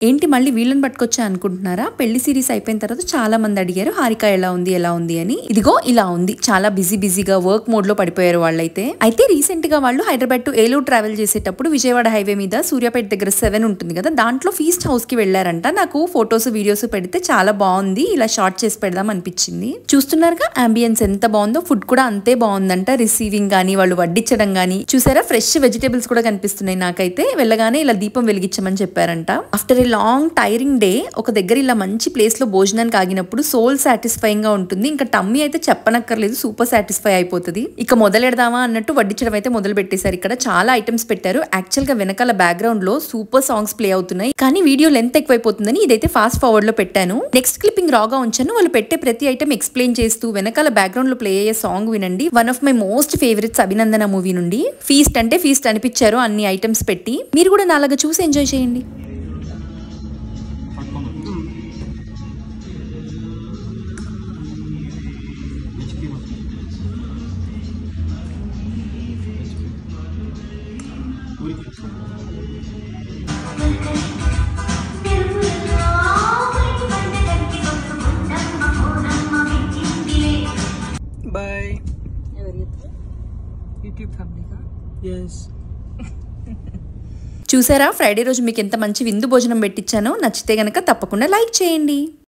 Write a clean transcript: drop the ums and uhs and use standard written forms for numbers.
ఏంటి మళ్ళీ వీళ్ళని పట్టుకొచ్చా అనుకుంటున్నారా? పెళ్లి సిరీస్ అయిపోయిన తర్వాత చాలా మంది అడిగారు హారిక ఎలా ఉంది అని. ఇదిగో ఇలా ఉంది. చాలా బిజీగా వర్క్ మోడ్ లో పడిపోయారు వాళ్ళైతే. అయితే రీసెంట్ గా వాళ్ళు హైదరాబాద్ టు ఏలూరు ట్రావెల్ చేసేటప్పుడు విజయవాడ హైవే మీద సూర్యాపేట దగ్గర 7 ఉంటుంది కదా, దాంట్లో ఫీస్ట్ హౌస్ కి వెళ్లారంట. నాకు ఫొటోస్ వీడియోస్ పెడితే చాలా బాగుంది, ఇలా షార్ట్ చేసి పెడదాం అనిపించింది. చూస్తున్నారుగా అంబియన్స్ ఎంత బాగుందో, ఫుడ్ కూడా అంతే బాగుందంట. రిసీవింగ్ గానీ వాళ్ళు వడ్డించడం గానీ చూసారా, ఫ్రెష్ వెజిటేబుల్స్ కూడా కనిపిస్తున్నాయి. నాకైతే వెళ్ళగానే ఇలా దీపం వెలిగించమని చెప్పారంట. ఆఫ్టర్ లాంగ్ టైరింగ్ డే ఒక దగ్గర ఇలా మంచి ప్లేస్ లో భోజనానికి ఆగినప్పుడు సోల్ సాటిస్ఫైయింగ్ గా ఉంటుంది. ఇంకా టమ్మీ అయితే చెప్పనక్కర్లేదు, సూపర్ సాటిస్ఫై అయిపోతుంది. ఇక మొదలెడదామా అన్నట్టు వడ్డించడం అయితే మొదలు పెట్టేశారు. ఇక్కడ చాలా ఐటమ్స్ పెట్టారు. యాక్చువల్ గా వెనకాల బ్యాక్గ్రౌండ్ లో సూపర్ సాంగ్స్ ప్లే అవుతున్నాయి, కానీ వీడియో లెంత్ ఎక్కువైపోతుందని ఇదైతే ఫాస్ట్ ఫార్వర్డ్ లో పెట్టాను. నెక్స్ట్ క్లిప్పింగ్ రాగా ఉంచాను. వాళ్ళు పెట్టే ప్రతి ఐటమ్ ఎక్స్ప్లెయిన్ చేస్తూ వెనకాల బ్యాక్గ్రౌండ్ లో ప్లే అయ్యే సాంగ్ వినండి. One of my most favourites Abhinandana movie నుండి. ఫీస్ట్ అంటే ఫీస్ట్ అనిపించారు అన్ని ఐటమ్స్ పెట్టి. మీరు కూడా నాలాగా చూసి ఎంజాయ్ చేయండి. Bye. YouTube family ka? Yes. చూసారా, ఫ్రైడే రోజు మీకు ఎంత మంచి విందు భోజనం పెట్టించానో. నచ్చితే గనక తప్పకుండా లైక్ చేయండి.